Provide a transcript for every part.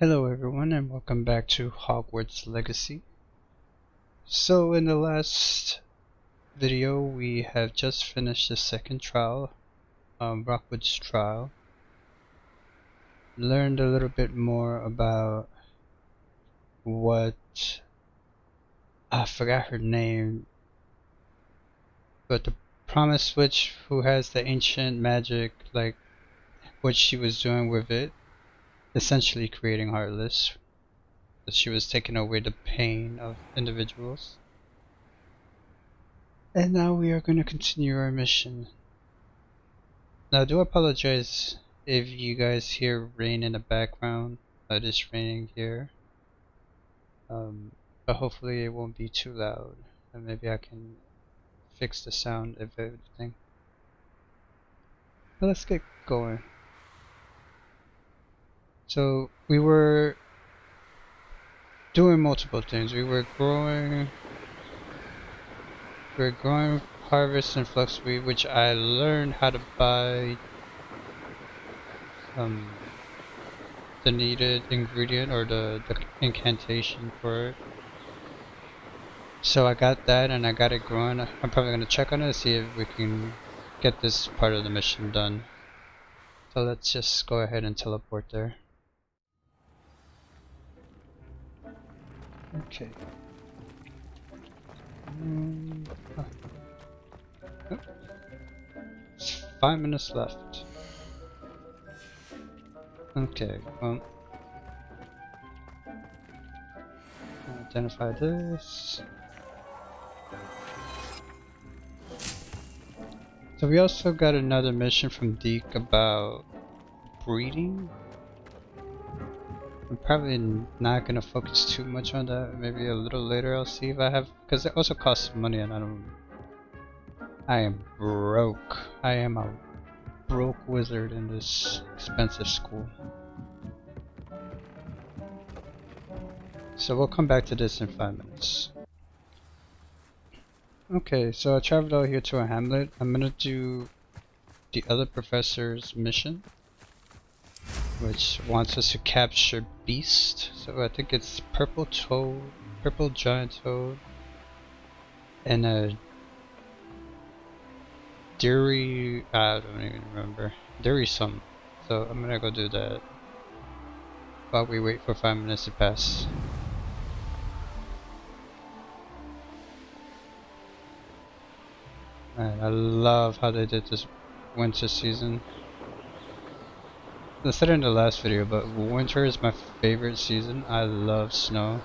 Hello everyone and welcome back to Hogwarts Legacy. So in the last video we have just finished the second trial, Rockwood's trial. Learned a little bit more about what, I forgot her name, but the Promise Witch who has the ancient magic, like what she was doing with it, essentially creating Heartless. She was taking away the pain of individuals. And now we are going to continue our mission. Now I do apologize if you guys hear rain in the background. It is raining here. But hopefully it won't be too loud. And maybe I can fix the sound of everything. But let's get going. So we were doing multiple things. We were growing harvest and fluxweed, which I learned how to buy the needed ingredient or the incantation for it. So I got that and I got it growing. I'm probably gonna check on it to see if we can get this part of the mission done. So let's just go ahead and teleport there. Okay. It's 5 minutes left. Okay, well, identify this. So we also got another mission from Deke about breeding. I'm probably not gonna focus too much on that. Maybe a little later I'll see if I have, because it also costs money and I am broke. I am a broke wizard in this expensive school. So we'll come back to this in 5 minutes. Okay, so I traveled out here to a hamlet. I'm gonna do the other professor's mission, which wants us to capture Beast. So I think it's purple toad, purple giant toad, and a dairy, I don't even remember, dairy something. So I'm gonna go do that while we wait for 5 minutes to pass. Man, I love how they did this winter season. I said it in the last video, but winter is my favorite season. I love snow.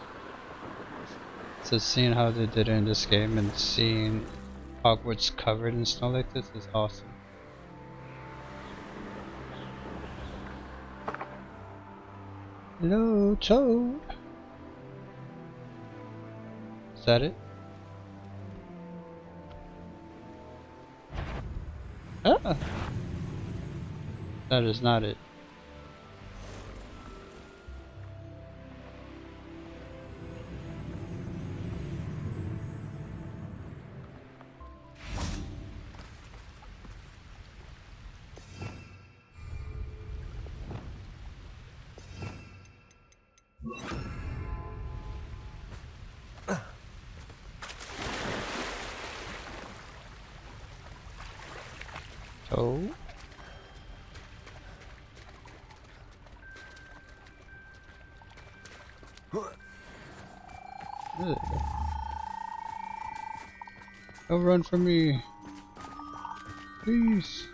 So seeing how they did it in this game and seeing Hogwarts covered in snow like this is awesome. Hello, Toad. Is that it? Ah! That is not it. Toad? Don't run from me, please.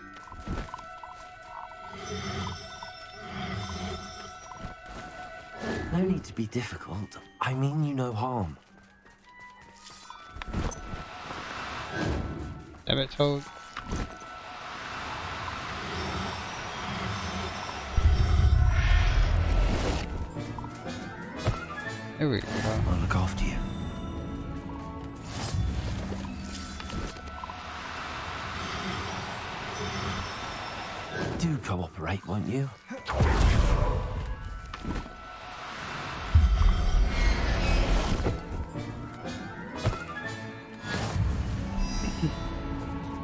No need to be difficult. I mean you no harm. Damn it, Toad. There we go. I'll look after you. Do cooperate, won't you?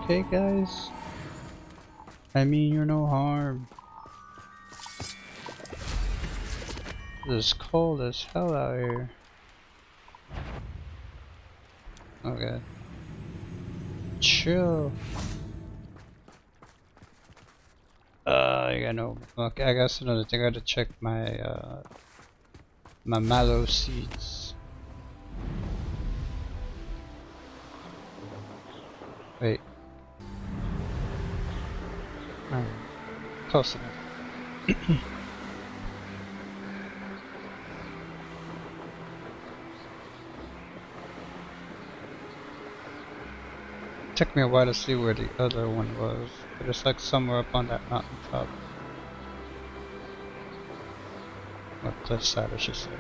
Okay, guys. I mean you're no harm. It's cold as hell out here. Okay. Chill. I got no. Okay, I guess another thing. I gotta check my my mallow seeds. Wait. Oh, close enough. Took me a while to see where the other one was, but it's like somewhere up on that mountain top. Or cliffside, I should say.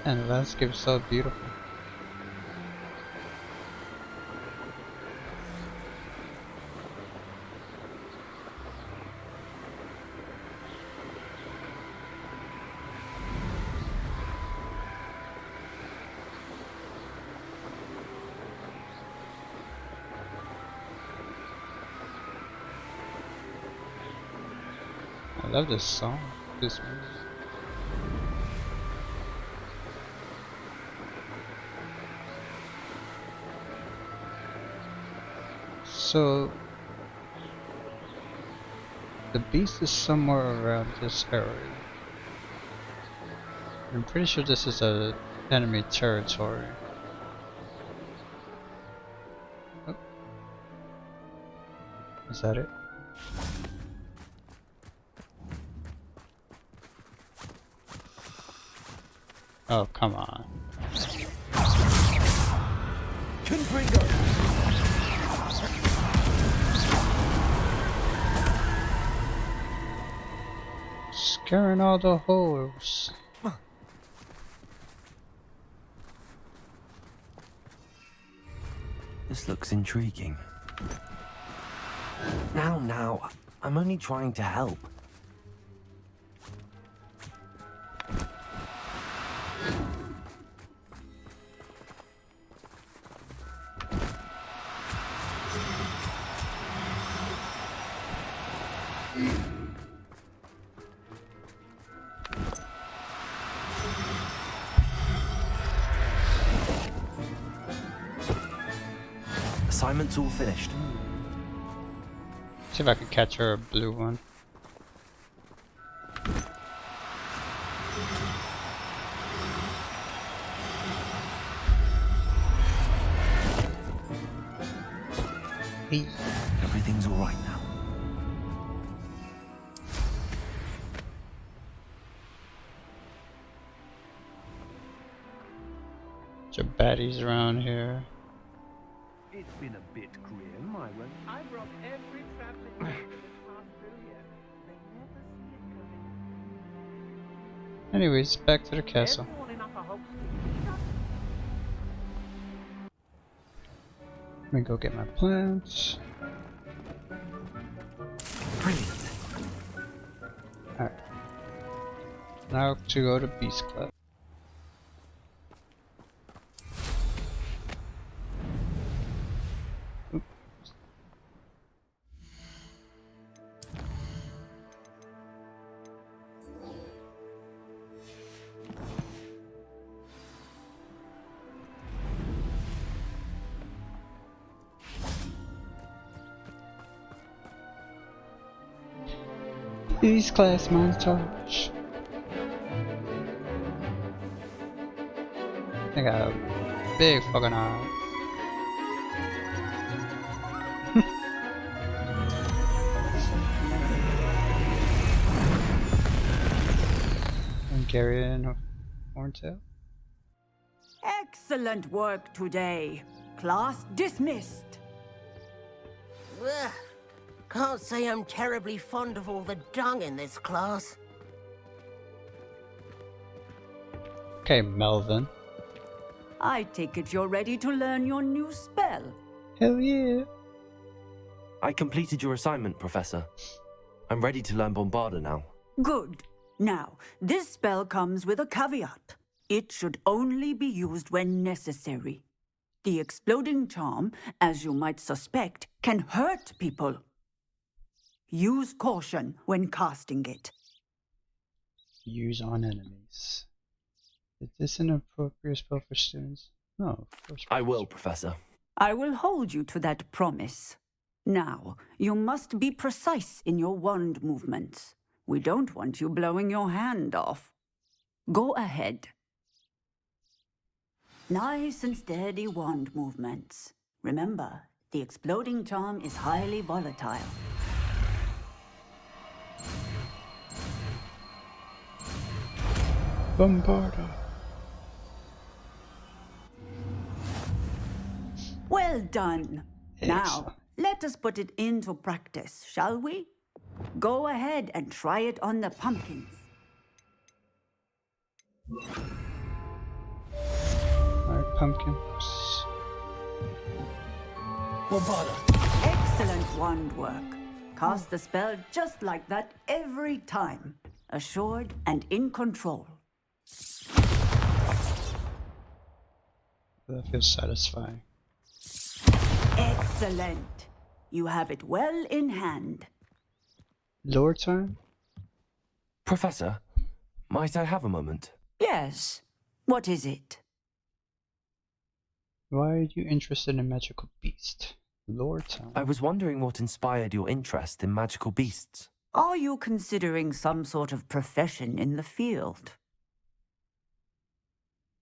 And the landscape is so beautiful. I love this song, this music. So, the beast is somewhere around this area. I'm pretty sure this is a enemy territory. Oh. Is that it? Oh, come on. Scaring all the holes. This looks intriguing. Now, I'm only trying to help. Assignment's all finished. See if I can catch her a blue one. Hey. Everything's all right now. Bunch of baddies around here. It's been a bit grim, I won't. I brought every traveling man in the past billion. They never see it coming. Anyways, back to the castle. Everyone in Upper Hogsmeade. Let me go get my plants. Brilliant. Alright. Now to go to Beast Club. Beast class montage. They got a big fucking eye. Hungarian horntail. Excellent work today. Class dismissed. Ugh. Can't say I'm terribly fond of all the dung in this class. Okay, Melvin. I take it you're ready to learn your new spell. Hell yeah. I completed your assignment, Professor. I'm ready to learn Bombarda now. Good. Now, this spell comes with a caveat. It should only be used when necessary. The exploding charm, as you might suspect, can hurt people. Use caution when casting it. Use on enemies. Is this an appropriate spell for students? No, of course. I will, Professor. I will hold you to that promise. Now, you must be precise in your wand movements. We don't want you blowing your hand off. Go ahead. Nice and steady wand movements. Remember, the exploding charm is highly volatile. Bombarda. Well done. Now, Excellent. let us put it into practice, shall we? Go ahead and try it on the pumpkins. Alright, pumpkins. Excellent wand work. Cast the spell just like that every time. Assured and in control. That feels satisfying. Excellent. You have it well in hand. Lower time? Professor, might I have a moment? Yes. What is it? Why are you interested in magical beast? Lower time? I was wondering what inspired your interest in magical beasts. Are you considering some sort of profession in the field?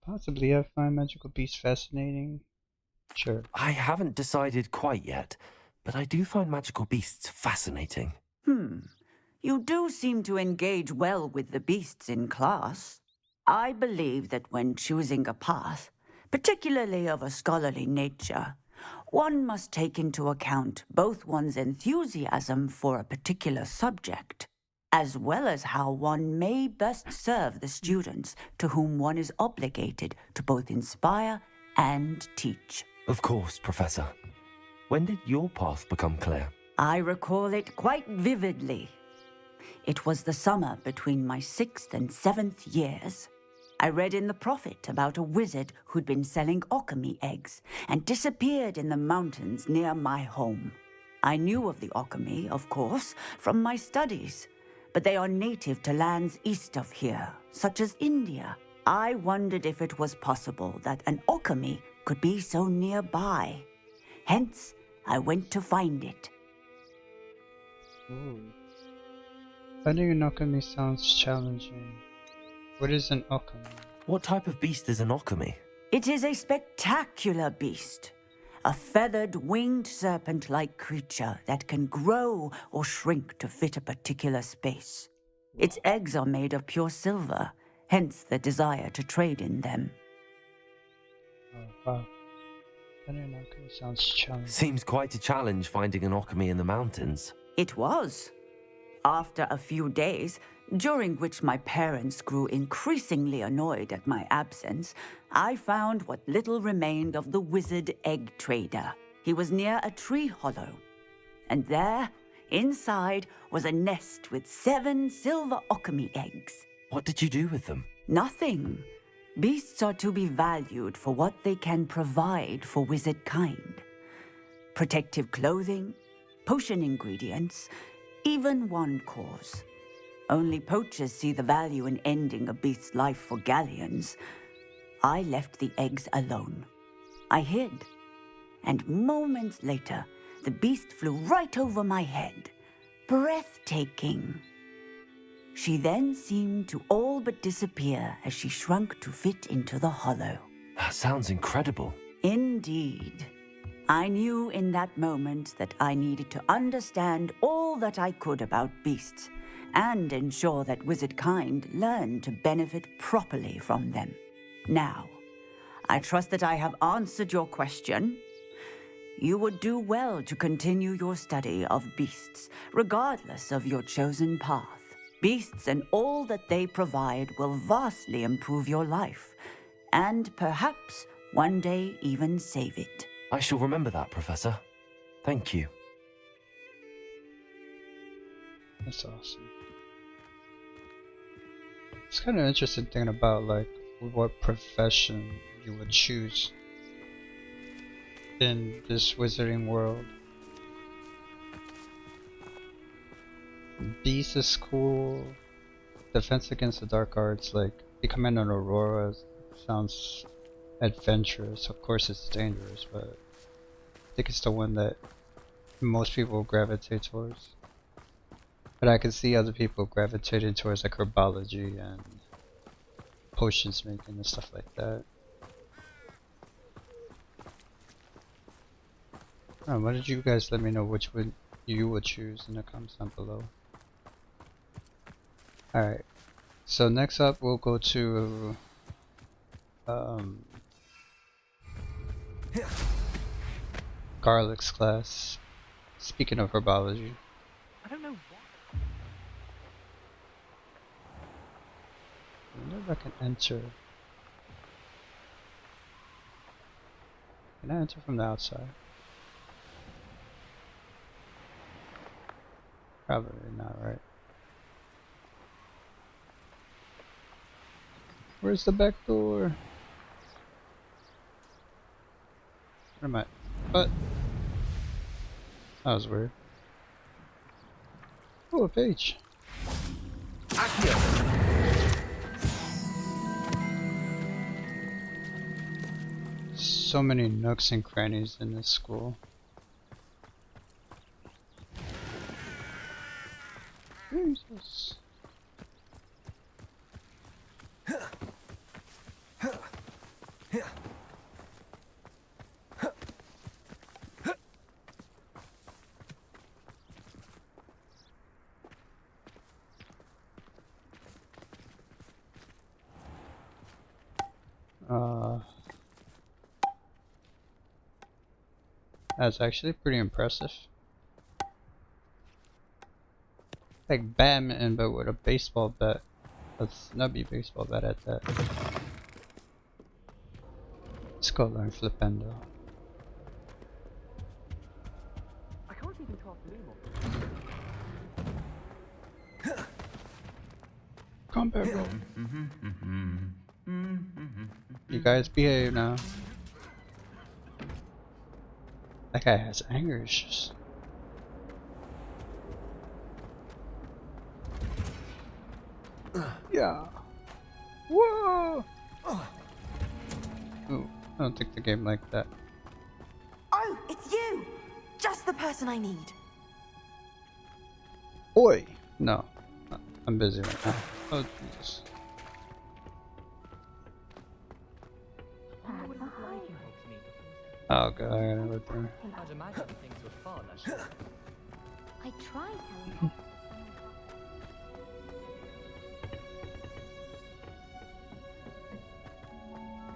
Possibly. I find magical beasts fascinating. Sure. I haven't decided quite yet, but I do find magical beasts fascinating. You do seem to engage well with the beasts in class. I believe that when choosing a path, particularly of a scholarly nature, one must take into account both one's enthusiasm for a particular subject, as well as how one may best serve the students to whom one is obligated to both inspire and teach. Of course, Professor. When did your path become clear? I recall it quite vividly. It was the summer between my 6th and 7th years. I read in the Prophet about a wizard who'd been selling alchemy eggs and disappeared in the mountains near my home. I knew of the alchemy, of course, from my studies, but they are native to lands east of here, such as India. I wondered if it was possible that an alchemy could be so nearby. Hence, I went to find it. Ooh. Finding an alchemy sounds challenging. What is an alchemy? What type of beast is an alchemy? It is a spectacular beast. A feathered, winged serpent-like creature that can grow or shrink to fit a particular space. Its eggs are made of pure silver, hence the desire to trade in them. Oh, wow. Finding an alchemy sounds challenging. Seems quite a challenge finding an alchemy in the mountains. It was. After a few days, during which my parents grew increasingly annoyed at my absence, I found what little remained of the wizard egg trader. He was near a tree hollow, and there, inside, was a nest with 7 silver alchemy eggs. What did you do with them? Nothing. Beasts are to be valued for what they can provide for wizard kind. Protective clothing, potion ingredients, even wand cores. Only poachers see the value in ending a beast's life for galleons. I left the eggs alone. I hid, and moments later, the beast flew right over my head. Breathtaking. She then seemed to all but disappear as she shrunk to fit into the hollow. That sounds incredible. Indeed. I knew in that moment that I needed to understand all that I could about beasts and ensure that wizard kind learned to benefit properly from them. Now, I trust that I have answered your question. You would do well to continue your study of beasts, regardless of your chosen path. Beasts and all that they provide will vastly improve your life, and perhaps one day even save it. I shall remember that, Professor. Thank you. That's awesome. It's kind of interesting thinking about like what profession you would choose. in this wizarding world. Beast is cool. Defense against the dark arts, like becoming an Aurora, sounds adventurous. Of course it's dangerous, but I think it's the one that most people gravitate towards. But I can see other people gravitating towards like herbology and potions making and stuff like that. Why did you guys let me know which one you would choose in the comments down below? Alright, so next up we'll go to Garlic's class. Speaking of herbology. I don't know why. I wonder if I can enter. Can I enter from the outside? Probably not, right? Where's the back door? Where am I? What? That was weird. Oh, a page. So many nooks and crannies in this school. Jesus. That's actually pretty impressive. Like badminton, but with a baseball bat. Let's not be baseball bat at that. Let's go learn Flipendo. I can't even cast a name on. Combat roll. You guys behave now. That guy has anger issues. Yeah. Whoa. Ooh, I don't think the game like that. Oh, it's you! Just the person I need. Oi! No, I'm busy right now. Oh Jesus. Oh god, I gotta go there. I'd imagine things were far less. I tried telling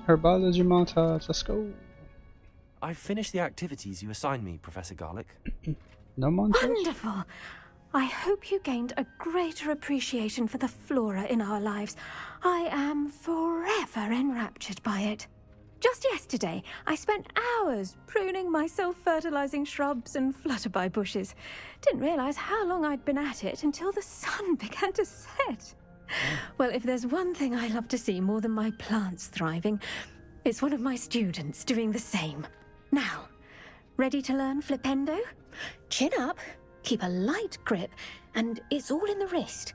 Herbology montage, let's go. I've finished the activities you assigned me, Professor Garlic. No montage? Wonderful! I hope you gained a greater appreciation for the flora in our lives. I am forever enraptured by it. Just yesterday, I spent hours pruning my self-fertilizing shrubs and flutterby bushes. Didn't realize how long I'd been at it until the sun began to set. Well, if there's one thing I love to see more than my plants thriving, it's one of my students doing the same. Now, ready to learn Flipendo? Chin up, keep a light grip, and it's all in the wrist.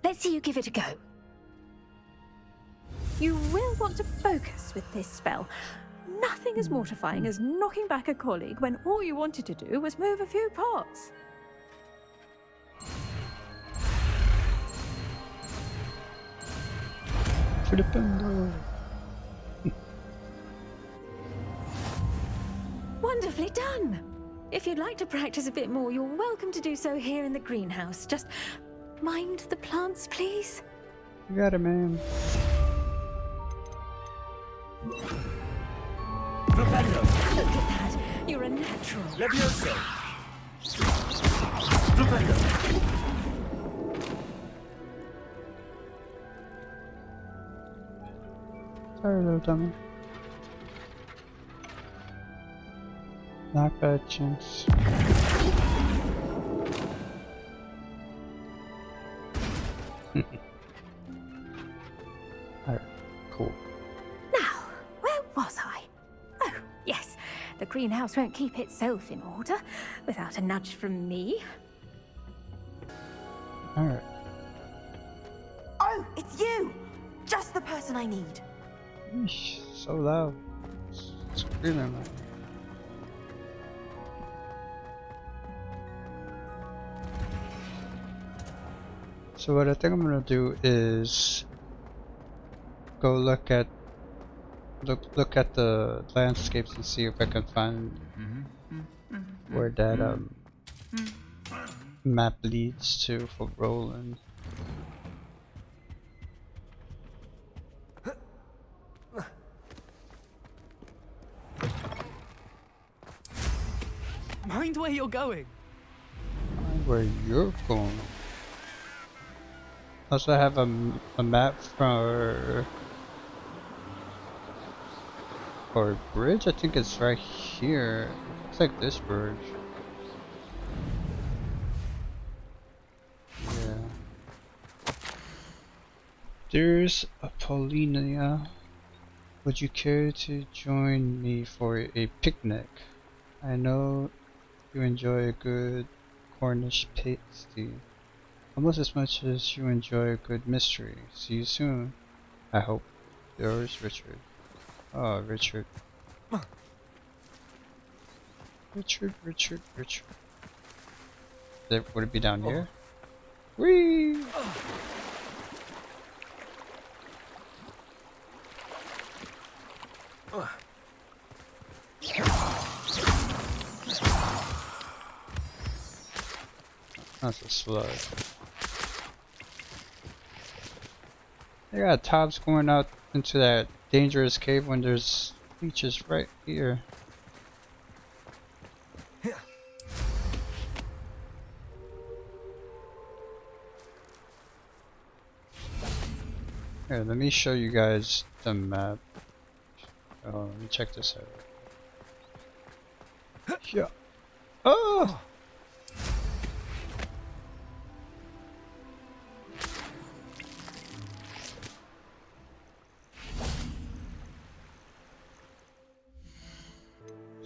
Let's see you give it a go. You will want to focus with this spell. Nothing as mortifying as knocking back a colleague when all you wanted to do was move a few pots. Flipendo. Wonderfully done! If you'd like to practice a bit more, you're welcome to do so here in the greenhouse. Just mind the plants, please. You got it, man. Flipendo! Look at that. You're a natural. Levioso! Flipendo! Sorry, little dummy. Not bad chance. Alright, cool. Now, where was I? Oh, yes. The greenhouse won't keep itself in order without a nudge from me. Alright. Oh, it's you! Just the person I need. Eesh, so loud. Screaming like. So what I think I'm gonna do is go look at the landscapes and see if I can find where that map leads to for Roland. Mind where you're going. Find where you're going. Also, I have a map for a bridge. I think it's right here. Looks like this bridge. Yeah. There's Apollonia. Would you care to join me for a picnic? I know you enjoy a good Cornish pasty, almost as much as you enjoy a good mystery. See you soon, I hope. Yours, Richard. Oh, Richard. Richard. Would it be down here? Whee! That's a slug. They got tops going out into that dangerous cave when there's leeches right here. Here, let me show you guys the map. Oh, let me check this out. Yeah. Oh!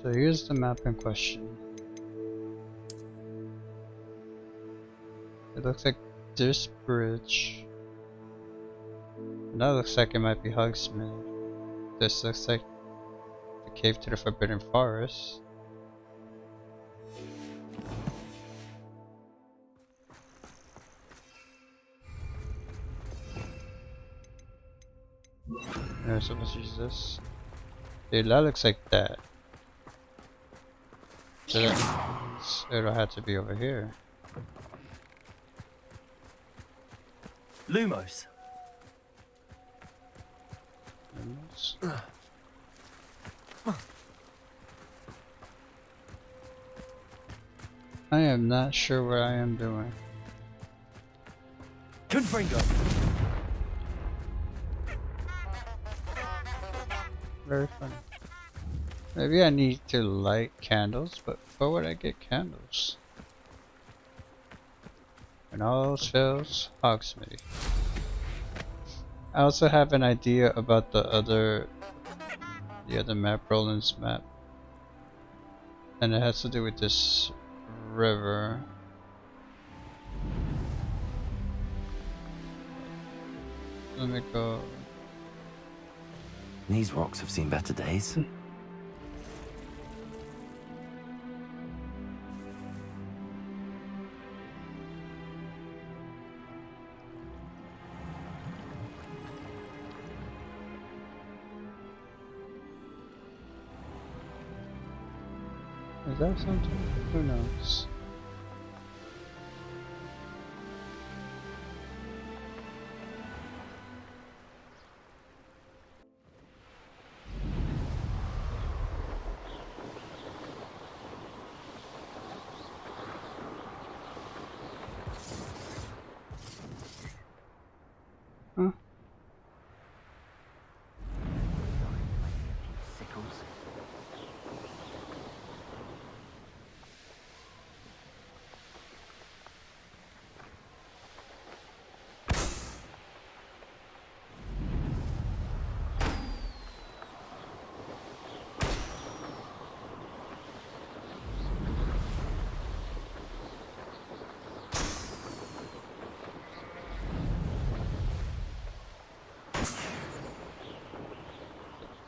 So here's the map in question. It looks like this bridge. And that looks like it might be Hogsmeade. This looks like the cave to the Forbidden Forest. Yeah, so let's use this. Dude, that looks like that. So it'll have to be over here. Lumos. I am not sure what I am doing. Confringo. Very funny. Maybe I need to light candles, but where would I get candles? When all else fails, Hogsmeade. I also have an idea about the other map, Roland's map. And it has to do with this river. Let me go. These rocks have seen better days. Is that something? Who knows? Huh? Sickles.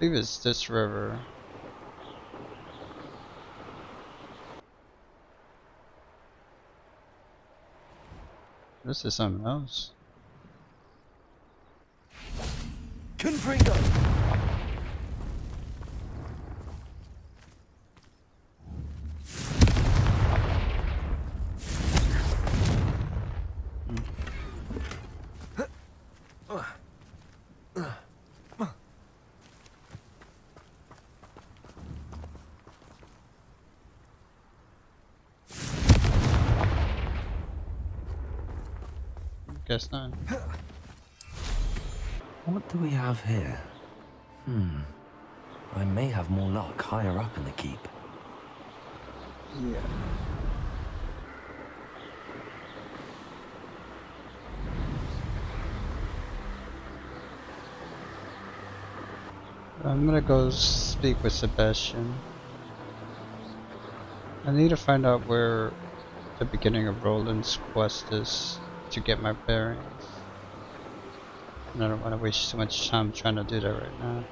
believe it's this river. This is something else. Confringo! Guess not. What do we have here? I may have more luck higher up in the keep. Yeah. I'm gonna go speak with Sebastian. I need to find out where the beginning of Roland's quest is to get my bearings. And I don't want to waste too much time trying to do that right now.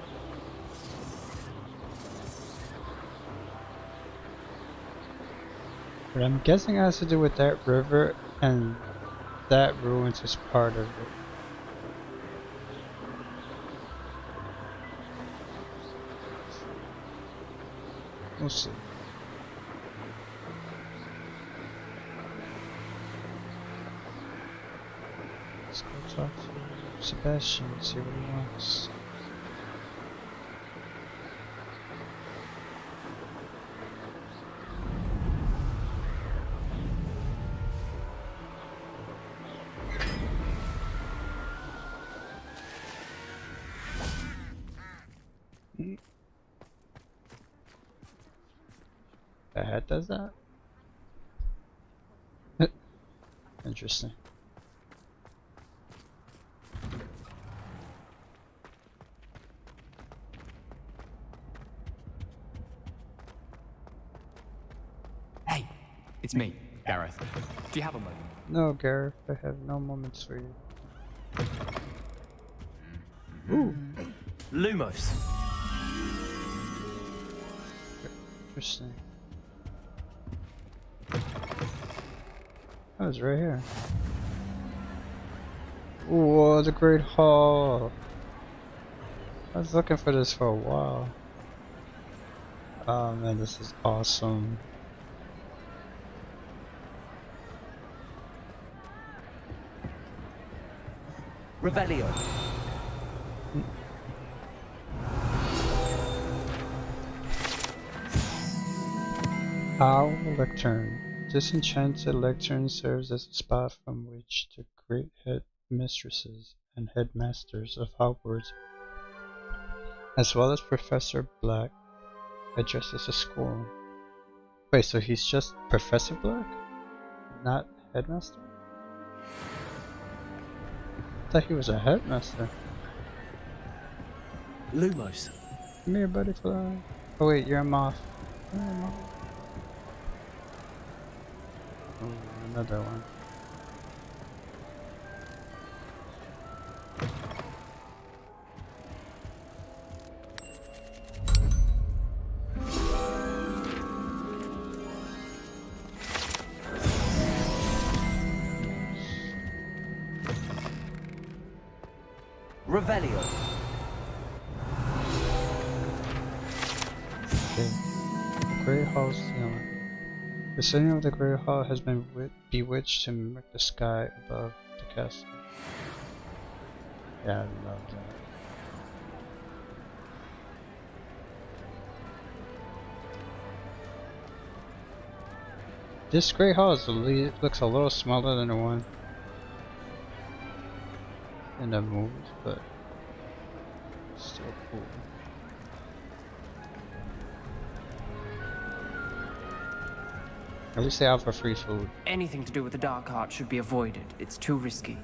But I'm guessing it has to do with that river, and that ruins is part of it. We'll see. Let's go talk to Sebastian, see what he wants. The hat does that? Interesting. Hey, it's me, Gareth. Do you have a moment? No, Gareth, I have no moments for you. Lumos! Interesting. Oh, it's right here. Whoa, the Great Hall! I was looking for this for a while. Oh man, this is awesome. Revelio! Our lectern. This enchanted lectern serves as a spot from which the great headmistresses and headmasters of Hogwarts, as well as Professor Black, addresses the school. Wait, so he's just Professor Black? Not headmaster? I thought he was a headmaster. Lumos! Come here, buddy fly. Oh wait, you're a moth. You're a moth. Oh, another one. Revelio! Okay. The Great Hall ceiling. The ceiling of the Great Hall has been bewitched to mimic the sky above the castle. Yeah, I love that. This Great Hall looks a little smaller than the one in the movies, but still cool. At least they offer free food. Anything to do with the dark art should be avoided. It's too risky.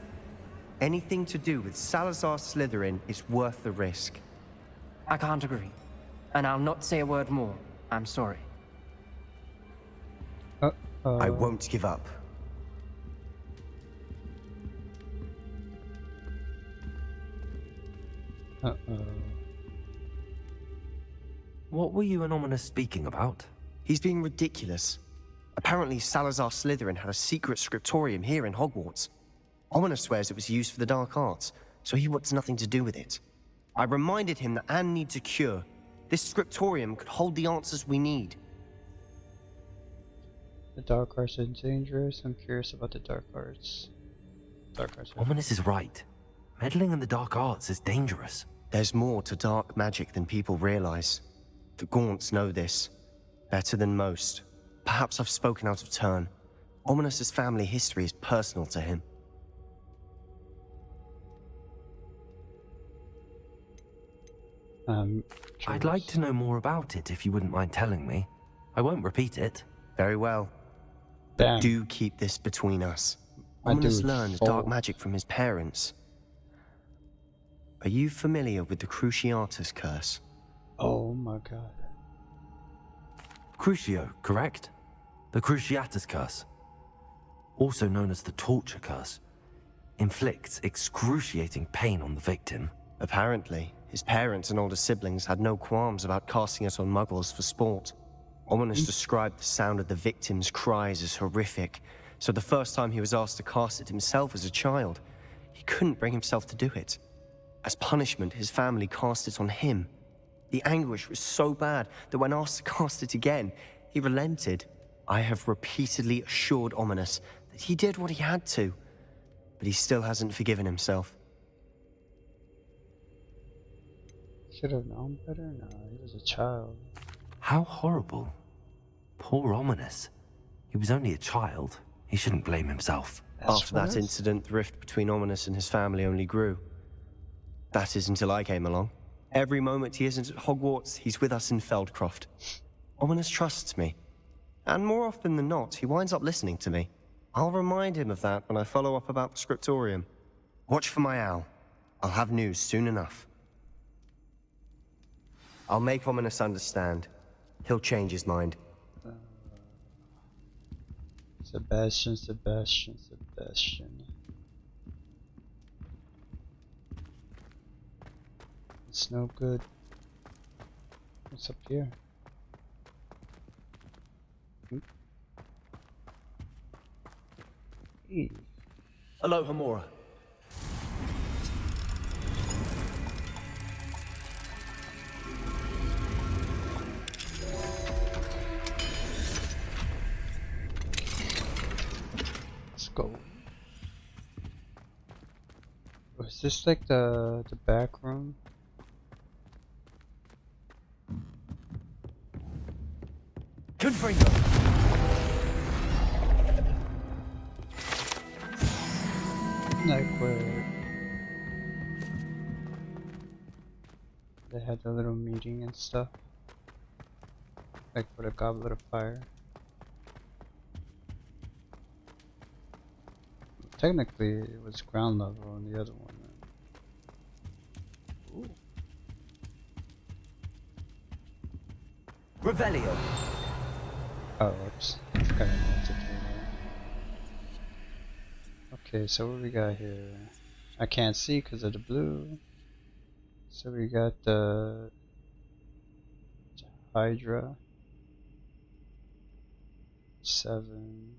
Anything to do with Salazar Slytherin is worth the risk. I can't agree. And I'll not say a word more. I'm sorry. I won't give up. What were you and Ominous speaking about? He's being ridiculous. Apparently, Salazar Slytherin had a secret scriptorium here in Hogwarts. Ominous swears it was used for the dark arts, so he wants nothing to do with it. I reminded him that Anne needs a cure. This scriptorium could hold the answers we need. The dark arts are dangerous. I'm curious about the dark arts. Dark arts. Ominous is right. Meddling in the dark arts is dangerous. There's more to dark magic than people realize. The Gaunts know this. Better than most. Perhaps I've spoken out of turn. Ominous's family history is personal to him. I'd like to know more about it if you wouldn't mind telling me. I won't repeat it. Very well. Damn. But do keep this between us. My Ominous dude, learned dark magic from his parents. Are you familiar with the Cruciatus curse? Oh my god. Crucio, correct? The Cruciatus curse, also known as the torture curse, inflicts excruciating pain on the victim. Apparently, his parents and older siblings had no qualms about casting it on muggles for sport. Ominous described the sound of the victim's cries as horrific, so the first time he was asked to cast it himself as a child, he couldn't bring himself to do it. As punishment, his family cast it on him. The anguish was so bad that when asked to cast it again, he relented. I have repeatedly assured Ominous that he did what he had to, but he still hasn't forgiven himself. Should have known better? No, he was a child. How horrible. Poor Ominous. He was only a child. He shouldn't blame himself. After that incident, the rift between Ominous and his family only grew. That is until I came along. Every moment he isn't at Hogwarts, he's with us in Feldcroft. Ominous trusts me. And more often than not, he winds up listening to me. I'll remind him of that when I follow up about the Scriptorium. Watch for my owl. I'll have news soon enough. I'll make Ominous understand. He'll change his mind. Sebastian. It's no good. What's up here? Hey. Hello, Hamora. Let's go. Was this like the back room? Confringo. Like where they had the little meeting and stuff, like for the Goblet of Fire. Technically it was ground level on the other one. Ooh. Revelio. Oh, oops. I forgot I wanted to do that. Okay, so what we got here? I can't see because of the blue. So we got the Hydra. 7.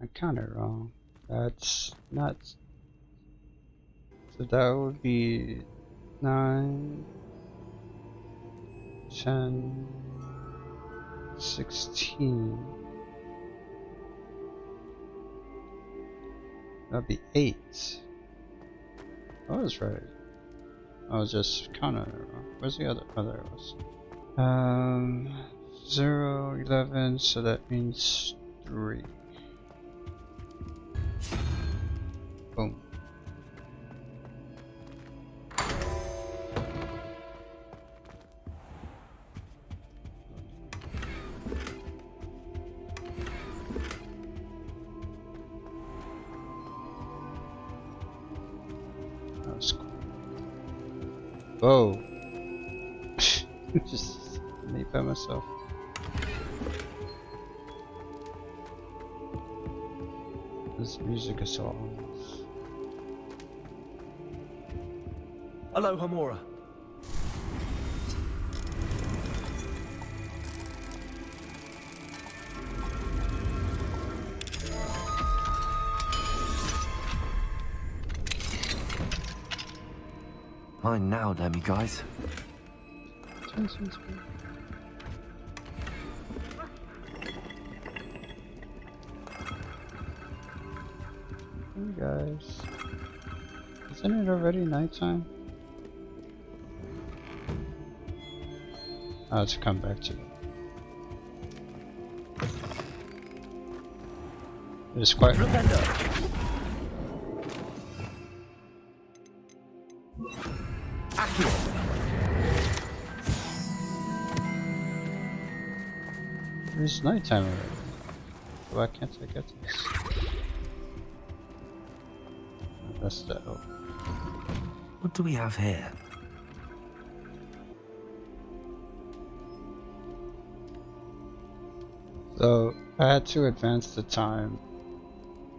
I counted wrong. That's not. So that would be 9, 10, 16. That'd be 8. I was right. I was just counting it wrong. Where's the other? Oh, there it was. 0, 11, so that means 3. Boom. That was cool. Whoa. Just me by myself. This music is so ominous. Hello, Hamora. Mine now, Lemmy guys. Hey guys. Isn't it already nighttime? I'll just come back to it. It is quite. It's nighttime already. Why can't I get this? That's the L. What do we have here? So I had to advance the time,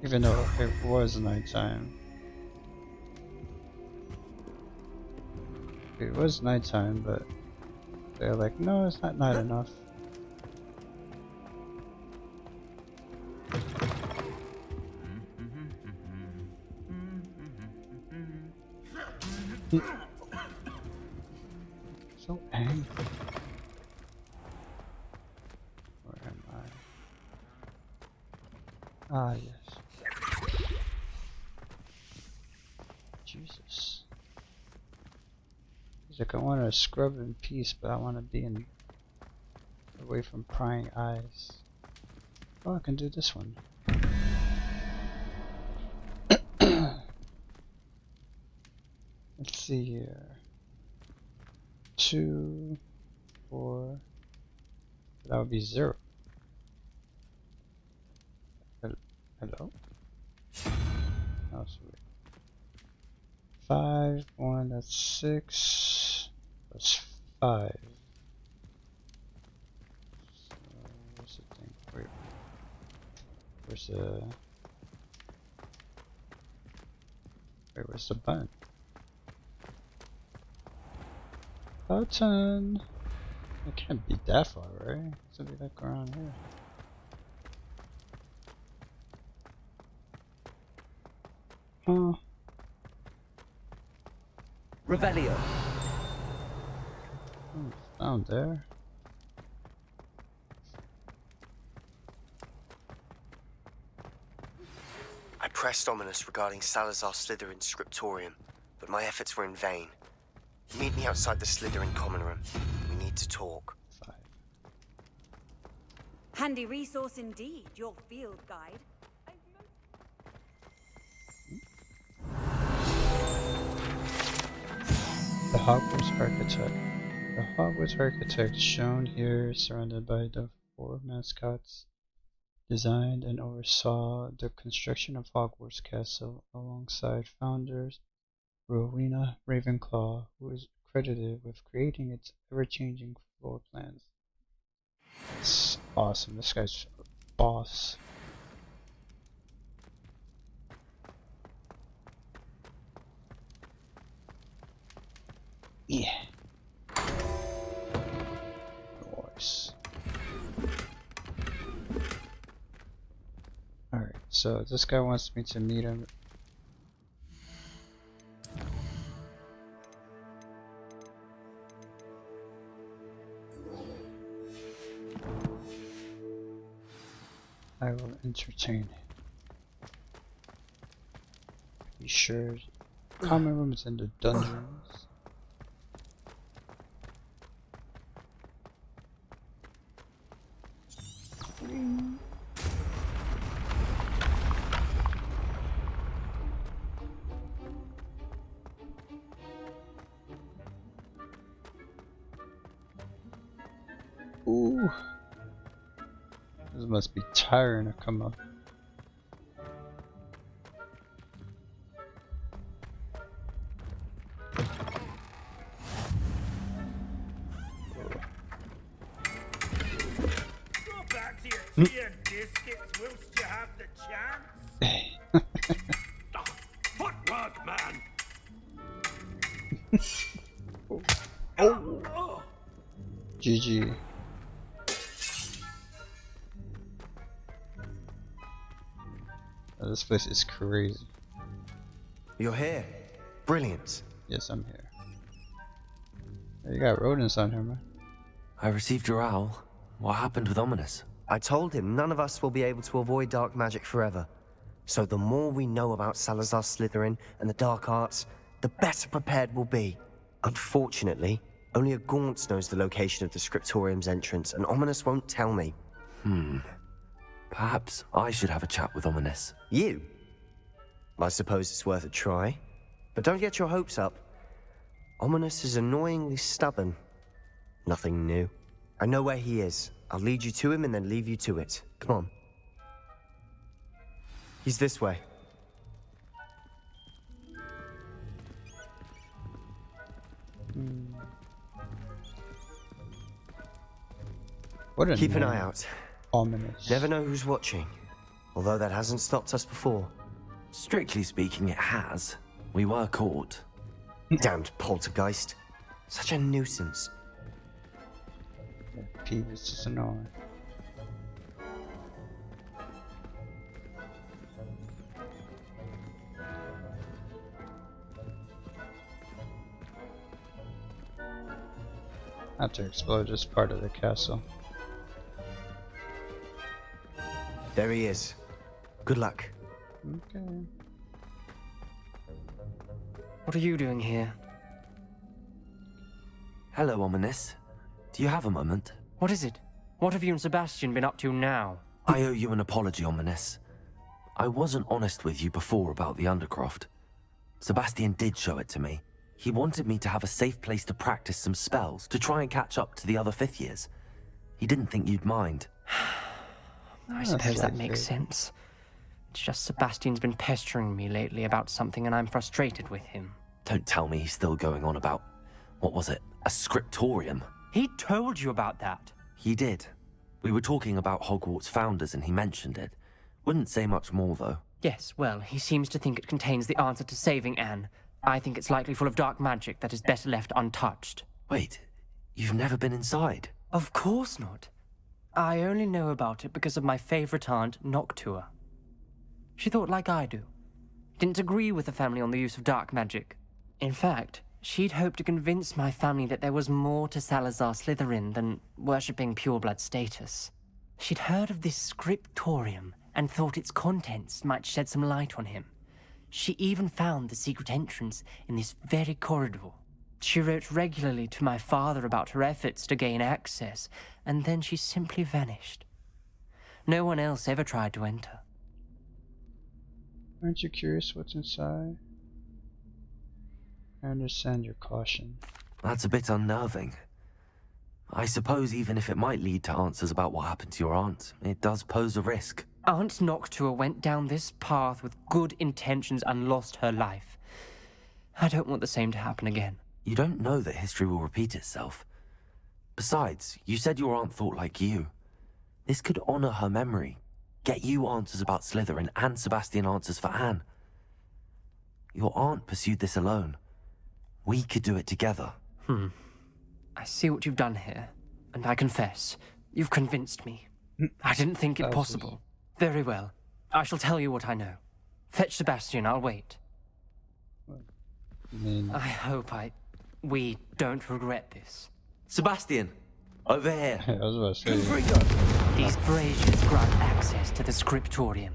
even though it was nighttime. It was nighttime, but they're like, no, it's not night enough. So angry. Where am I? Ah, yes. Jesus. He's like, I want to scrub in peace, but I want to be in away from prying eyes. Oh, I can do this one. Let's see here. 2, 4. That would be 0. Hello? Oh, sweet. 5, 1, that's 6. That's 5. So, where's the thing? Wait. Where's the... Wait, where's the button? Button! It can't be that far, right? It's gonna be like around here. Huh. Revelio. Oh, it's down there. I pressed Ominous regarding Salazar Slytherin's Scriptorium, but my efforts were in vain. Meet me outside the Slytherin common room. We need to talk. 5. Handy resource indeed, your field guide. The Hogwarts architect. The Hogwarts architect shown here, surrounded by the 4 mascots, designed and oversaw the construction of Hogwarts Castle alongside founders Rowena Ravenclaw, who is credited with creating its ever-changing floor plans. It's awesome. This guy's a boss. Yeah. Nice. Alright, so this guy wants me to meet him. I will entertain him. Be sure. Common room is in the dungeons. Ooh. This must be tiring to come up. Go back to your tea and biscuits whilst you have the chance. Footwork, man. Oh. GG. Oh, this place is crazy. You're here. Brilliant. Yes, I'm here. You got rodents on here, man. I received your owl. What happened with Ominous? I told him none of us will be able to avoid dark magic forever. So the more we know about Salazar Slytherin and the dark arts, the better prepared we'll be. Unfortunately, only a Gaunt knows the location of the Scriptorium's entrance, and Ominous won't tell me. Perhaps I should have a chat with Ominous. You? I suppose it's worth a try. But don't get your hopes up. Ominous is annoyingly stubborn. Nothing new. I know where he is. I'll lead you to him and then leave you to it. Come on. He's this way. What a Keep an name. eye out. Ominous. Never know who's watching. Although that hasn't stopped us before. Strictly speaking, it has. We were caught. Damned poltergeist. Such a nuisance. Peeves is annoying. I have to explore this part of the castle. There he is. Good luck. Okay. What are you doing here? Hello, Ominous. Do you have a moment? What is it? What have you and Sebastian been up to now? I owe you an apology, Ominous. I wasn't honest with you before about the Undercroft. Sebastian did show it to me. He wanted me to have a safe place to practice some spells, to try and catch up to the other 5th years. He didn't think you'd mind. I suppose that makes sense. It's just Sebastian's been pestering me lately about something and I'm frustrated with him. Don't tell me he's still going on about, what was it, a scriptorium? He told you about that. He did. We were talking about Hogwarts founders and he mentioned it. Wouldn't say much more though. Yes, well, he seems to think it contains the answer to saving Anne. I think it's likely full of dark magic that is better left untouched. Wait, you've never been inside? Of course not. I only know about it because of my favorite aunt, Noctua. She thought like I do. Didn't agree with the family on the use of dark magic. In fact, she'd hoped to convince my family that there was more to Salazar Slytherin than worshipping pureblood status. She'd heard of this Scriptorium and thought its contents might shed some light on him. She even found the secret entrance in this very corridor. She wrote regularly to my father about her efforts to gain access, and then she simply vanished. No one else ever tried to enter. Aren't you curious what's inside? I understand your caution. That's a bit unnerving. I suppose even if it might lead to answers about what happened to your aunt, it does pose a risk. Aunt Noctua went down this path with good intentions and lost her life. I don't want the same to happen again. You don't know that history will repeat itself. Besides, you said your aunt thought like you. This could honor her memory, get you answers about Slytherin and Sebastian answers for Anne. Your aunt pursued this alone. We could do it together. I see what you've done here, and I confess, you've convinced me. I didn't think it possible. Very well. I shall tell you what I know. Fetch Sebastian, I'll wait. I hope we don't regret this. Sebastian! Over here! I was about to say. These braziers grant access to the Scriptorium.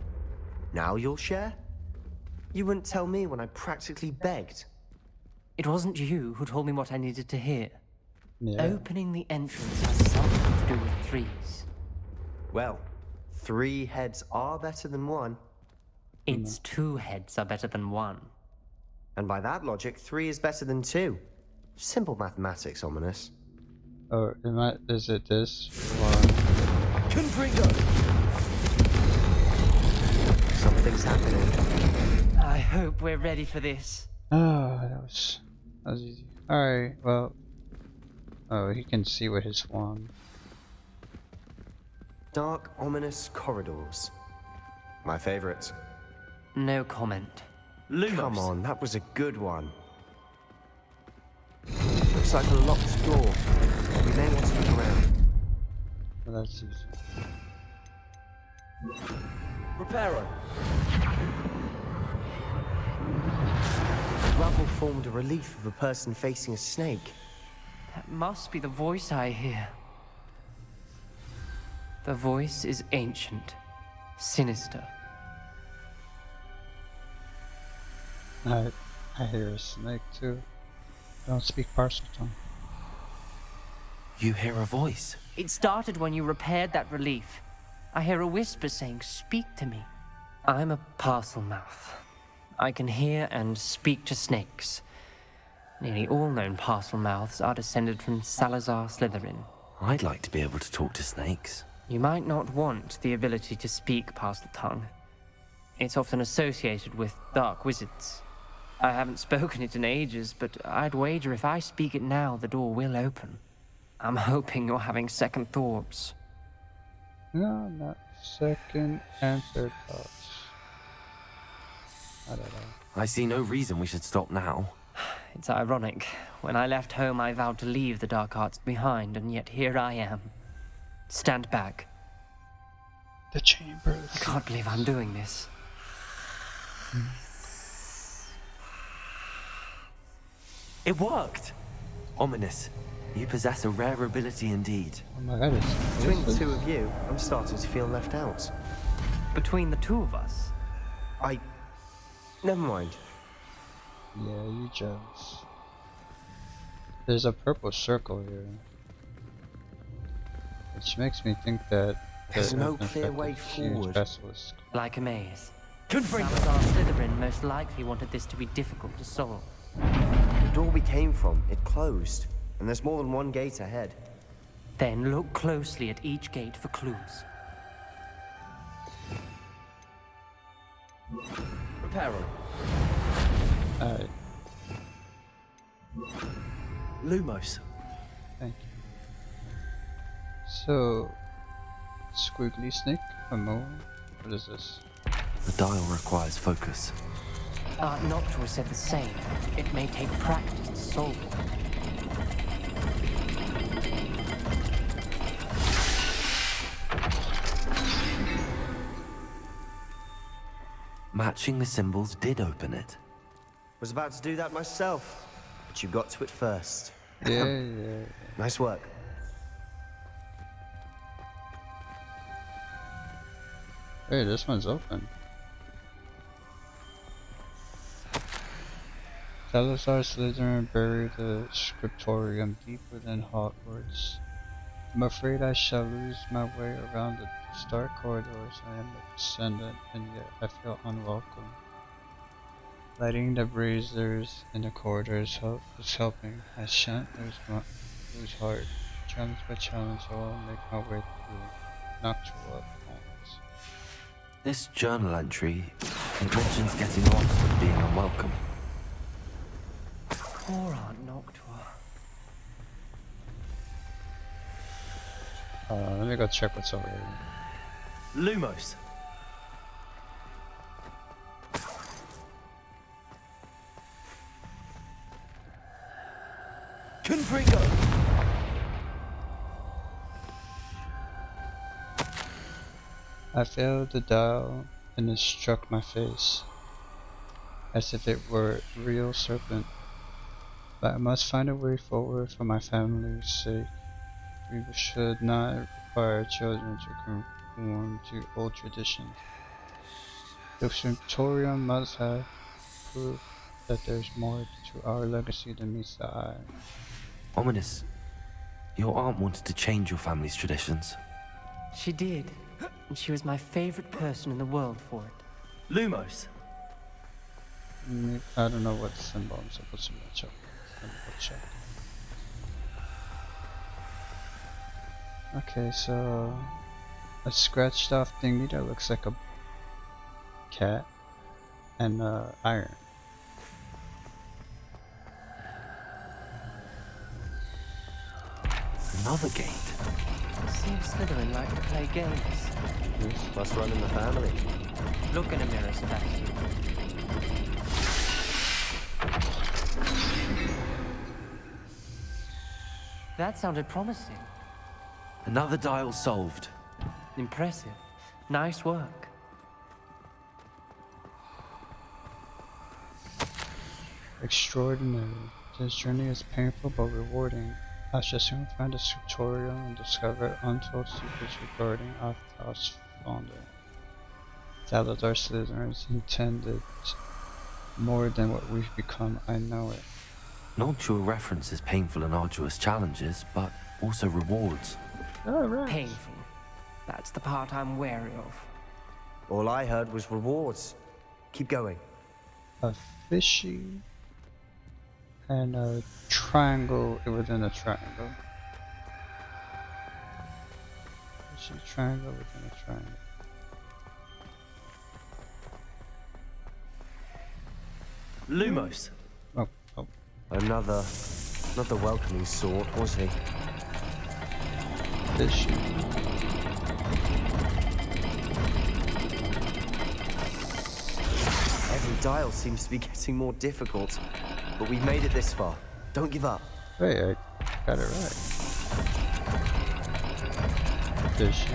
Now you'll share? You wouldn't tell me when I practically begged. It wasn't you who told me what I needed to hear. Yeah. Opening the entrance has something to do with threes. Well, 3 heads are better than 1. Its 2 heads are better than 1. And by that logic, 3 is better than 2. Simple mathematics, Ominous. Oh, is it this one? Confringo! Something's happening. I hope we're ready for this. Oh, that was easy. Alright, well. Oh, he can see with his wand. Dark, ominous corridors. My favorite. No comment. Lumos! Come on, that was a good one. Looks like a locked door. We may want to look around. Well, that's easy. Reparo! The rubble formed a relief of a person facing a snake. That must be the voice I hear. The voice is ancient, sinister. I hear a snake too. I don't speak parcel tongue. You hear a voice? It started when you repaired that relief. I hear a whisper saying, "Speak to me." I'm a parcel mouth. I can hear and speak to snakes. Nearly all known parcel mouths are descended from Salazar Slytherin. I'd like to be able to talk to snakes. You might not want the ability to speak parcel tongue. It's often associated with dark wizards. I haven't spoken it in ages, but I'd wager if I speak it now, the door will open. I'm hoping you're having second thoughts. No, not second and third thoughts. I don't know. I see no reason we should stop now. It's ironic. When I left home, I vowed to leave the dark arts behind, and yet here I am. Stand back. The chamber. I can't believe I'm doing this. It worked! Ominous. You possess a rare ability indeed. Oh my god, Between the two of you, I'm starting to feel left out. Between the two of us? Never mind. Yeah, you jealous. There's a purple circle here, which makes me think that There's the no clear infected way huge forward. basilisk. Like a maze. Confringo! Salazar Slytherin most likely wanted this to be difficult to solve. The door we came from, it closed. And there's more than one gate ahead. Then look closely at each gate for clues. Reparo. Alright, Lumos. thank you. So, squiggly snake, a mole. What is this? The dial requires focus. Noctua said the same. It may take practice to solve it. Matching the symbols did open it. Was about to do that myself, but you got to it first. Yeah. Nice work. Hey, this one's open. Salazar Slytherin buried the Scriptorium deep within Hogwarts. I'm afraid I shall lose my way around the stark corridors. I am a descendant, and yet I feel unwelcome. Lighting the braziers in the corridors is helping. I shan't lose heart. Challenge by challenge, I will make my way through Noctua points. This journal entry, it mentions getting lost and being unwelcome. Poor Aunt Noctua. Let me go check what's over here. Lumos. Confringo. I failed the dial and it struck my face, as if it were a real serpent. But I must find a way forward for my family's sake. We should not require children to conform to old traditions. The Scriptorium must have proof that there's more to our legacy than meets the eye. Ominous. Your aunt wanted to change your family's traditions. She did. And she was my favorite person in the world for it. Lumos. I don't know what symbol I'm supposed to match up. Let me go check. Okay, so a scratched off thingy that looks like a cat and iron. Another gate. Seems Slytherin like to play games. Must run in the family. Look in a mirror, Sebastian. That sounded promising. Another dial solved. Impressive. Nice work. Extraordinary. This journey is painful but rewarding. Let's just soon find the Scriptorium and discover untold secrets regarding our house founder. Salazar Slytherin is intended more than what we've become, I know it. Noctua references painful and arduous challenges, but also rewards. Alright. Painful. That's the part I'm wary of. All I heard was rewards. Keep going. A fishy and a triangle within a triangle. Fishy triangle within a triangle. Lumos. Oh. Another welcoming sort, was he? Fishy. Every dial seems to be getting more difficult, but we've made it this far. Don't give up. Wait, I got it right. Fishy.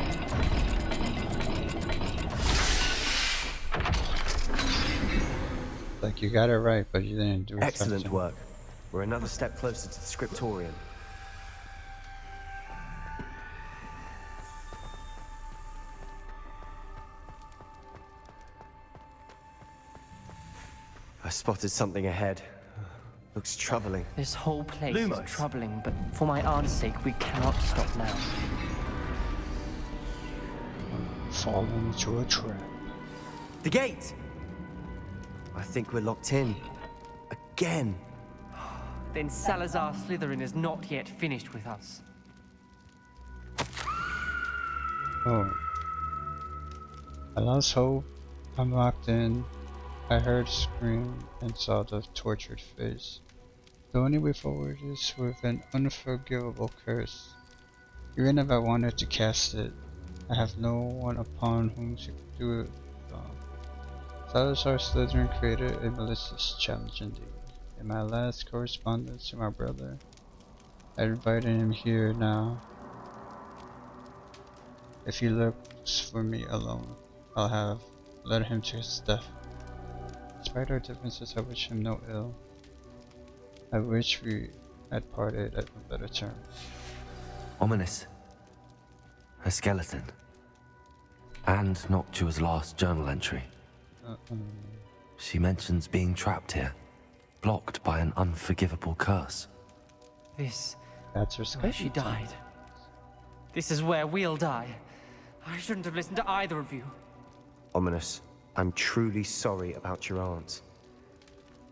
Like you got it right, but you didn't do it. Excellent work. We're another step closer to the Scriptorium. I spotted something ahead. Looks troubling. This whole place Lumos. is troubling, but for my aunt's sake, we cannot stop now. Fall into a trap. The gate! I think we're locked in. Again. Then Salazar Slytherin is not yet finished with us. Oh. I lost hope. I'm locked in. I heard a scream and saw the tortured face. The only way forward is with an unforgivable curse. Even if I wanted to cast it, I have no one upon whom to do it. Salazar Slytherin created a malicious challenge indeed. In my last correspondence to my brother, I invited him here now. If he looks for me alone, I'll have led him to his death. Despite our differences, I wish him no ill. I wish we had parted at a better term. Ominous. A skeleton. And Noctua's last journal entry. She mentions being trapped here, blocked by an unforgivable curse. That's her Where she died. This is where we'll die. I shouldn't have listened to either of you. Ominous, I'm truly sorry about your aunt.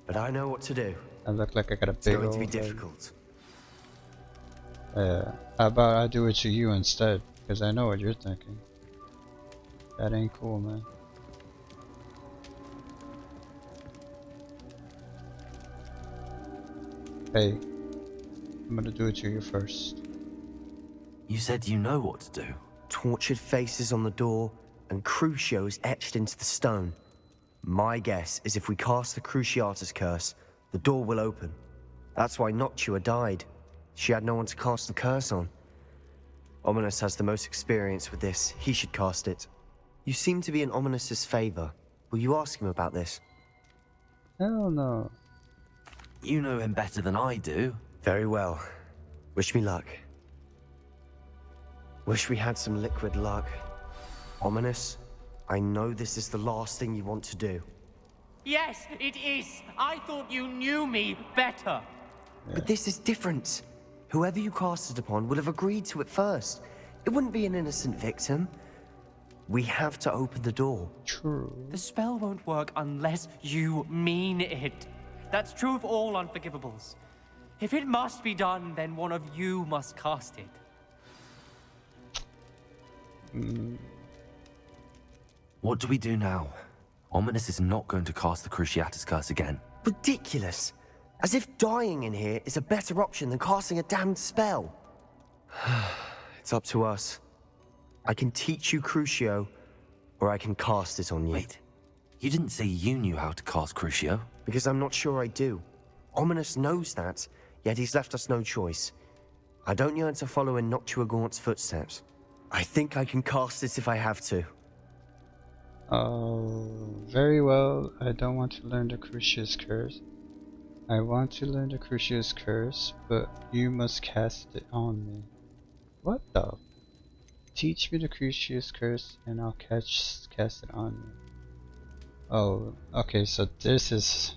But I know what to do. I look like I got a It's big going old to be head. difficult. How about I do it to you instead? Because I know what you're thinking. That ain't cool, man. Hey, I'm gonna do it to you first. You said you know what to do. Tortured faces on the door and Crucios etched into the stone. My guess is if we cast the Cruciatus curse, the door will open. That's why Noctua died. She had no one to cast the curse on. Ominous has the most experience with this. He should cast it. You seem to be in Ominous's favor. Will you ask him about this? Hell no. You know him better than I do. Very well. Wish me luck. Wish we had some liquid luck. Ominous, I know this is the last thing you want to do. Yes, it is. I thought you knew me better. But this is different. Whoever you cast it upon would have agreed to it first. It wouldn't be an innocent victim. We have to open the door. True. The spell won't work unless you mean it. That's true of all Unforgivables. If it must be done, then one of you must cast it. What do we do now? Ominous is not going to cast the Cruciatus curse again. Ridiculous. As if dying in here is a better option than casting a damned spell. It's up to us. I can teach you Crucio, or I can cast it on you. Wait, you didn't say you knew how to cast Crucio? Because I'm not sure I do. Ominous knows that, yet he's left us no choice. I don't yearn to follow in Noctua Gaunt's footsteps. I think I can cast it if I have to. Oh, very well. I don't want to learn the Crucius curse. I want to learn the Crucius Curse, but you must cast it on me. What the? Teach me the Crucius Curse and I'll cast it on you. Oh, okay, so this is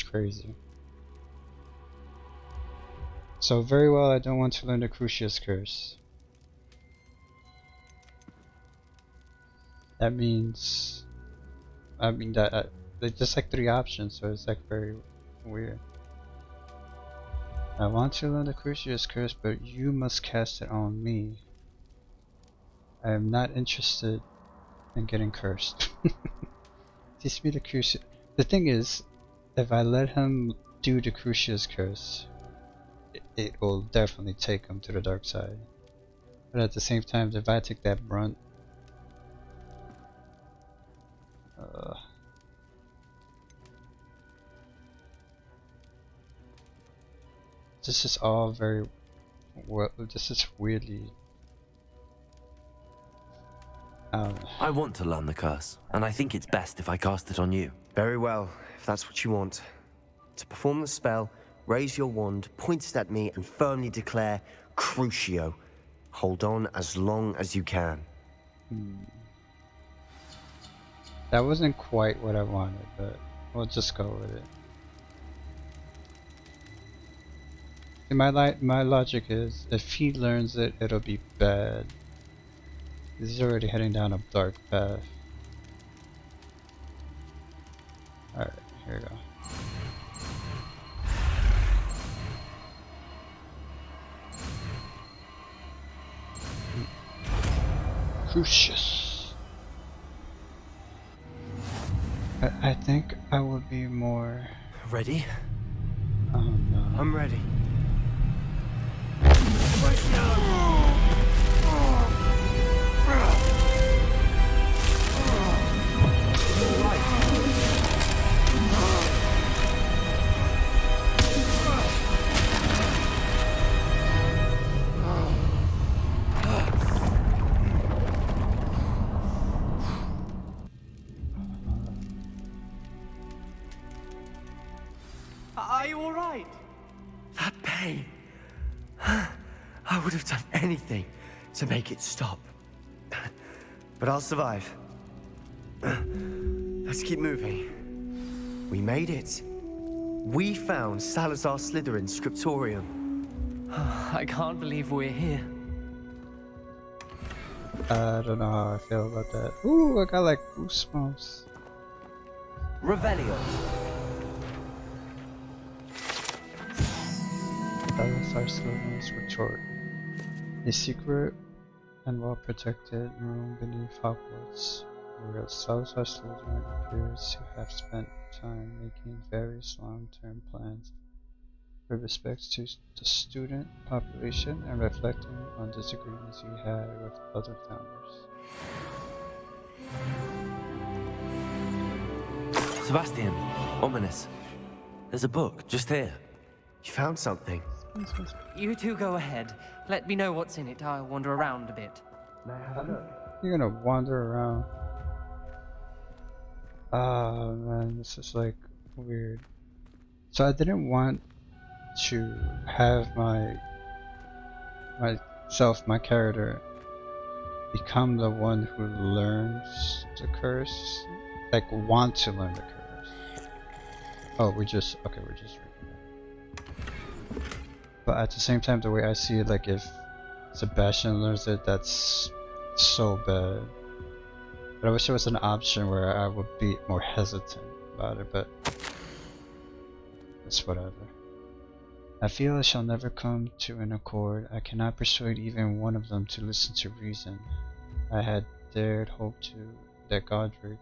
crazy. So very well, I don't want to learn the Crucius Curse. That means, I mean that there's just like 3 options, so it's like very weird. I want to learn the Crucius Curse, but you must cast it on me. I am not interested in getting cursed. Teach me the Crucius. The thing is, if I let him do the Crucius Curse, it will definitely take him to the dark side. But at the same time, if I take that brunt, this is all very well. This is weirdly. I want to learn the curse, and I think it's best if I cast it on you. Very well, if that's what you want. To perform the spell, raise your wand, point it at me, and firmly declare Crucio. Hold on as long as you can. That wasn't quite what I wanted, but we'll just go with it. My logic is, if he learns it, it'll be bad. He's already heading down a dark path. Alright, here we go. Crucius. I think I would be more... Ready? Oh no. I'm ready. Are you alright? That pain. I would have done anything to make it stop. But I'll survive. Let's keep moving. We made it. We found Salazar Slytherin's Scriptorium. I can't believe we're here. I don't know how I feel about that. Ooh, I got like goosebumps. Revelio. Salazar Slytherin's retort. A secret and well-protected room beneath Hogwarts, where Salazar Slytherin appears to have spent time making various long-term plans with respect to the student population and reflecting on disagreements he had with other founders. Sebastian, ominous. There's a book just here. You found something. You two go ahead. Let me know what's in it. I'll wander around a bit. You're gonna wander around. Ah man, this is like weird. So I didn't want to have my character become the one who learns the curse, like want to learn the curse. Oh, we're just reading that. But at the same time, the way I see it, like if Sebastian learns it, that's so bad. But I wish there was an option where I would be more hesitant about it, but it's whatever. I feel I shall never come to an accord. I cannot persuade even one of them to listen to reason. I had dared hope that Godric's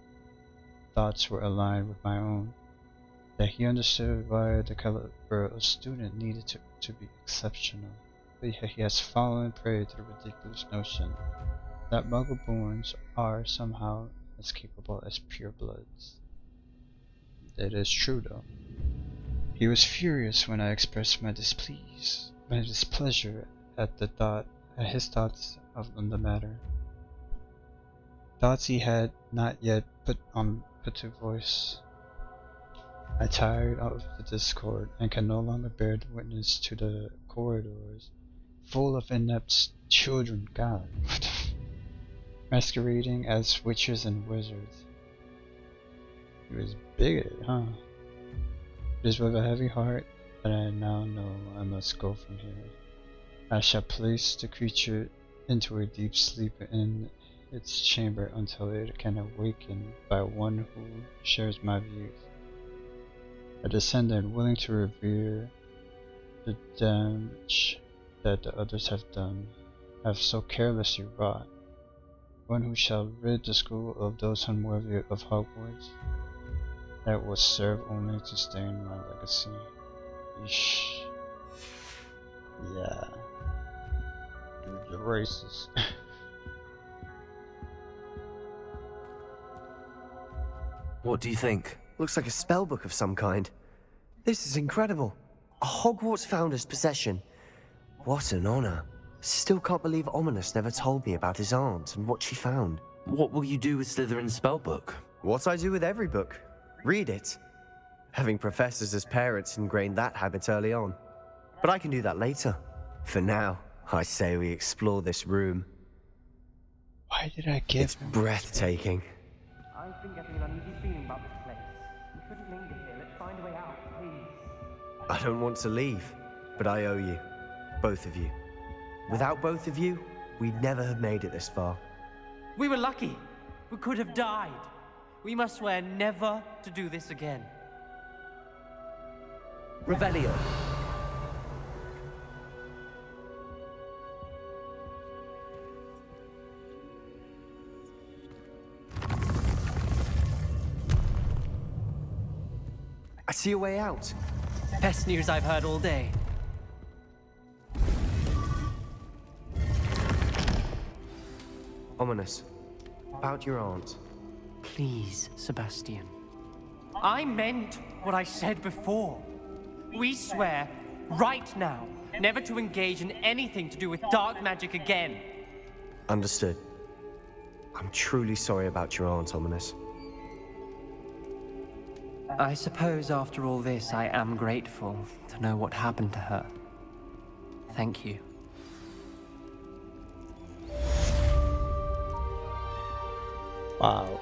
thoughts were aligned with my own, that he understood why the caliber of student needed to be exceptional. But yet he has fallen prey to the ridiculous notion that Muggle-borns are somehow as capable as purebloods. It is true though. He was furious when I expressed my displeasure at his thoughts on the matter. Thoughts he had not yet put to voice. I tired of the discord and can no longer bear the witness to the corridors full of inept children. God. Masquerading as witches and wizards. He was bigoted, huh? It is with a heavy heart that I now know I must go from here. I shall place the creature into a deep sleep in its chamber until it can awaken by one who shares my views. A descendant willing to revere the damage that the others have done, have so carelessly wrought. One who shall rid the school of those unworthy of Hogwarts, that will serve only to stain my legacy. Yeesh. Yeah. Dude's racist. What do you think? Looks like a spellbook of some kind. This is incredible. A Hogwarts founder's possession. What an honor. Still can't believe Ominous never told me about his aunt and what she found. What will you do with Slytherin's spellbook? What I do with every book. Read it. Having professors as parents ingrained that habit early on. But I can do that later. For now, I say we explore this room. Why did I give It's breathtaking. I've been getting an uneasy feeling about this place. We shouldn't linger here. Let's find a way out, please. I don't want to leave, but I owe you. Both of you. Without both of you, we'd never have made it this far. We were lucky. We could have died. We must swear never to do this again. Revelio. I see a way out. Best news I've heard all day. Ominous. About your aunt. Please, Sebastian. I meant what I said before. We swear, right now, never to engage in anything to do with dark magic again. Understood. I'm truly sorry about your aunt, Ominous. I suppose after all this, I am grateful to know what happened to her. Thank you. Wow.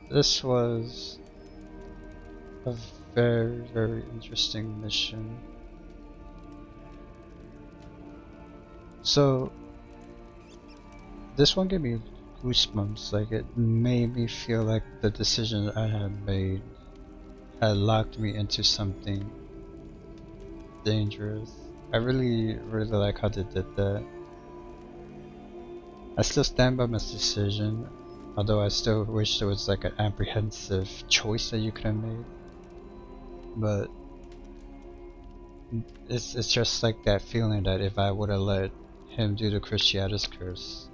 This was a very, very interesting mission. So, this one gave me goosebumps. Like, it made me feel like the decision I had made had locked me into something dangerous. I really like how they did that. I still stand by my decision, although I still wish there was like an apprehensive choice that you could have made. But it's just like that feeling that if I would have let him do the Cruciatus curse,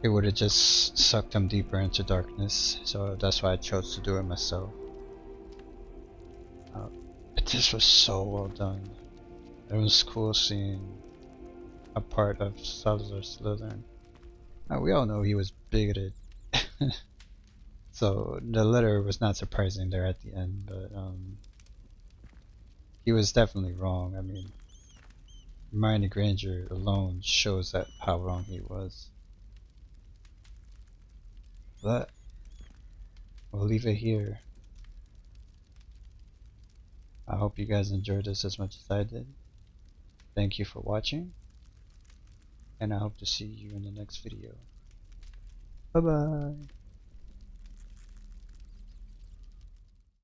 it would have just sucked him deeper into darkness. So that's why I chose to do it myself. But this was so well done. It was cool seeing a part of Salazar Slytherin. Now, we all know he was bigoted. So the letter was not surprising there at the end, but he was definitely wrong. I mean, Hermione Granger alone shows that how wrong he was. But we'll leave it here. I hope you guys enjoyed this as much as I did. Thank you for watching, and I hope to see you in the next video. Bye bye.